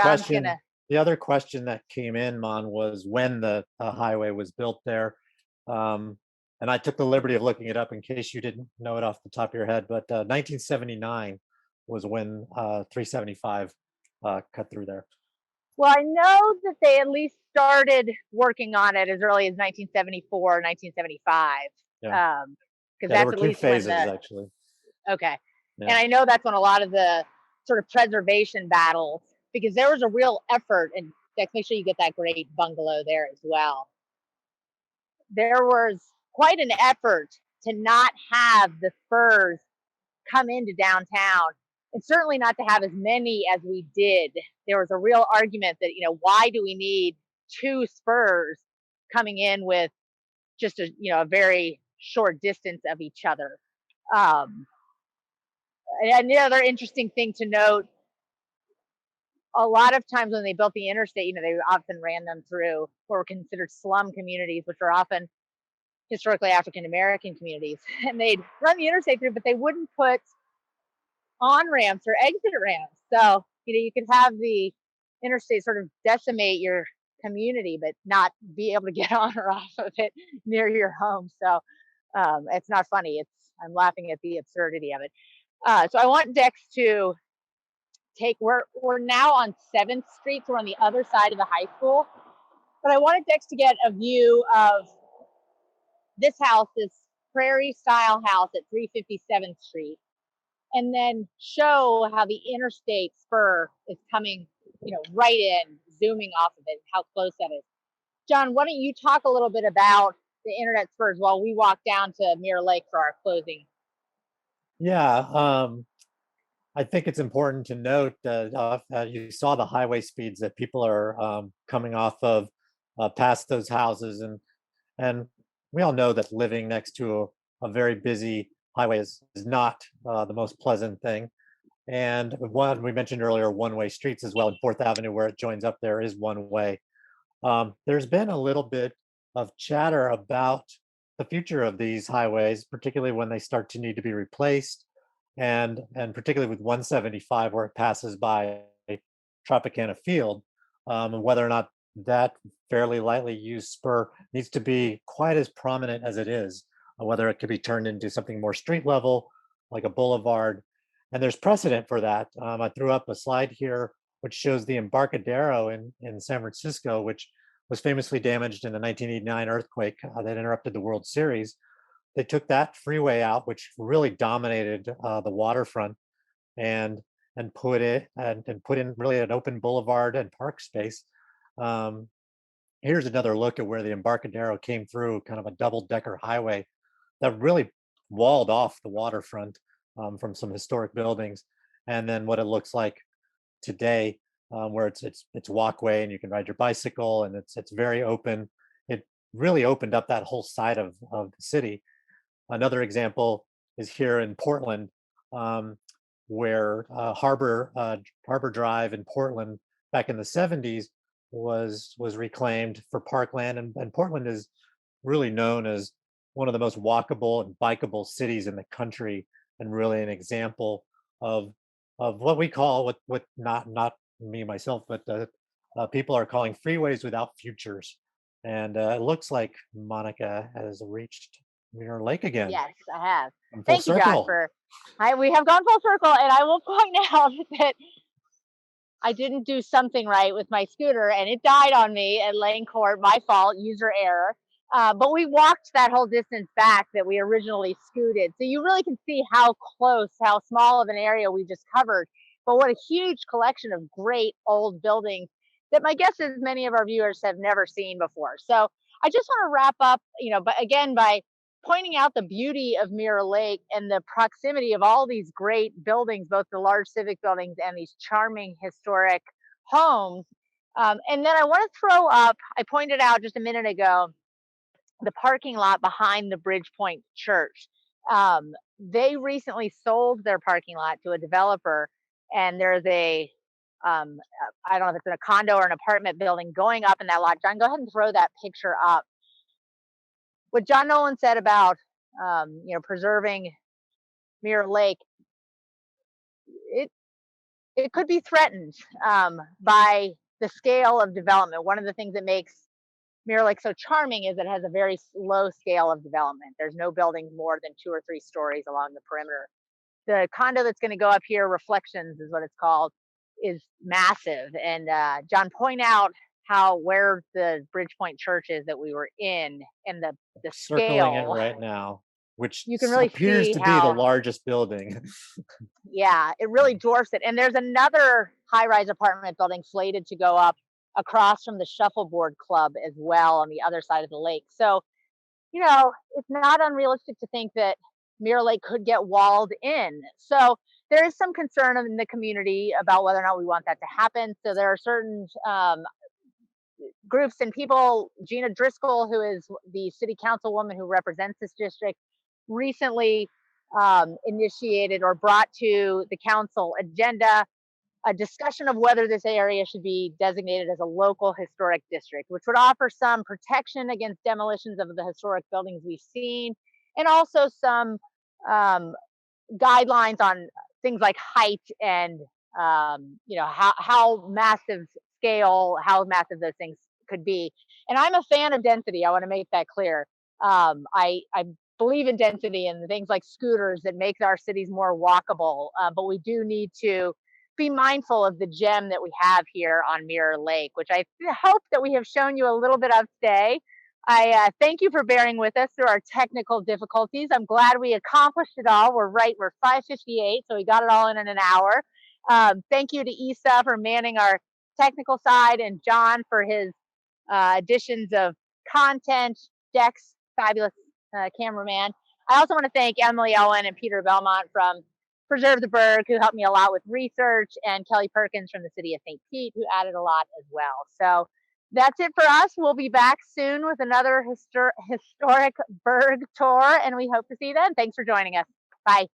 question that came in, Mon, was when the highway was built there. And I took the liberty of looking it up in case you didn't know it off the top of your head, but 1979 was when 375 cut through there. Well, I know that they at least started working on it as early as 1974, 1975. Yeah. Because there that's were at two least phases, when actually. Okay. Yeah. And I know that's when a lot of the sort of preservation battles, because there was a real effort, and make sure you get that great bungalow there as well. There was quite an effort to not have the spurs come into downtown, and certainly not to have as many as we did. There was a real argument that, why do we need two spurs coming in with just a very short distance of each other? And the other interesting thing to note, a lot of times when they built the interstate, they often ran them through what were considered slum communities, which are often historically African-American communities. And they'd run the interstate through, but they wouldn't put on-ramps or exit ramps. So, you could have the interstate sort of decimate your community, but not be able to get on or off of it near your home. So it's not funny. I'm laughing at the absurdity of it. So I want Dex to we're now on 7th Street, so we're on the other side of the high school. But I wanted Dex to get a view of this house, this prairie style house at 357th Street, and then show how the interstate spur is coming, right in, zooming off of it, how close that is. John, why don't you talk a little bit about the internet spurs while we walk down to Mirror Lake for our closing? Yeah, I think it's important to note that you saw the highway speeds that people are coming off of past those houses, and we all know that living next to a very busy highway is not the most pleasant thing. And one we mentioned earlier, one-way streets as well. In 4th Avenue, where it joins up, there is one way. There's been a little bit of chatter about the future of these highways, particularly when they start to need to be replaced, and particularly with 175 where it passes by Tropicana Field, and whether or not that fairly lightly used spur needs to be quite as prominent as it is, whether it could be turned into something more street level, like a boulevard. And there's precedent for that. I threw up a slide here which shows the Embarcadero in San Francisco, which was famously damaged in the 1989 earthquake that interrupted the World Series. They took that freeway out, which really dominated the waterfront, and put in really an open boulevard and park space. Here's another look at where the Embarcadero came through, kind of a double-decker highway that really walled off the waterfront from some historic buildings, and then what it looks like today, where it's walkway and you can ride your bicycle and it's very open. It really opened up that whole side of the city. Another example is here in Portland, where Harbor Drive in Portland back in the 70s was reclaimed for parkland, and Portland is really known as one of the most walkable and bikeable cities in the country, and really an example of what we call what not me myself, but people are calling freeways without futures. And it looks like Monica has reached Mirror Lake again. Yes, I have. In full Thank you, John, circle. we have gone full circle, and I will point out that I didn't do something right with my scooter, and it died on me at Lane Court. My fault, user error. But we walked that whole distance back that we originally scooted. So you really can see how close, how small of an area we just covered. But what a huge collection of great old buildings that my guess is many of our viewers have never seen before. So I just want to wrap up, but again, by pointing out the beauty of Mirror Lake and the proximity of all these great buildings, both the large civic buildings and these charming historic homes. And then I want to throw up, I pointed out just a minute ago, the parking lot behind the Bridgepoint Church. They recently sold their parking lot to a developer, and there's a, I don't know if it's a condo or an apartment building going up in that lot. John, go ahead and throw that picture up. What John Nolan said about, preserving Mirror Lake, it could be threatened by the scale of development. One of the things that makes Mirror Lake so charming is it has a very low scale of development. There's no buildings more than 2 or 3 stories along the perimeter. The condo that's going to go up here, Reflections is what it's called, is massive. And John, point out where the Bridgepoint Church is that we were in, and the Circling it scale. right now, which You can really appears see to be the how- largest building. Yeah, it really dwarfs it. And there's another high-rise apartment building slated to go up across from the Shuffleboard Club as well on the other side of the lake. So, it's not unrealistic to think that Mirror Lake could get walled in. So there is some concern in the community about whether or not we want that to happen. So there are certain groups and people. Gina Driscoll, who is the city councilwoman who represents this district, recently initiated or brought to the council agenda a discussion of whether this area should be designated as a local historic district, which would offer some protection against demolitions of the historic buildings we've seen, and also some guidelines on things like height and how massive scale, how massive those things could be. And I'm a fan of density. I want to make that clear. I believe in density and things like scooters that make our cities more walkable, but we do need to be mindful of the gem that we have here on Mirror Lake, which I hope that we have shown you a little bit of today. I thank you for bearing with us through our technical difficulties. I'm glad we accomplished it all. We're 5:58, so we got it all in an hour. Thank you to Isa for manning our technical side, and John for his additions of content. Dex, fabulous cameraman. I also want to thank Emily Owen and Peter Belmont from Preserve the Burg, who helped me a lot with research, and Kelly Perkins from the city of St. Pete, who added a lot as well. So that's it for us. We'll be back soon with another historic Burg tour, and we hope to see you then. Thanks for joining us. Bye.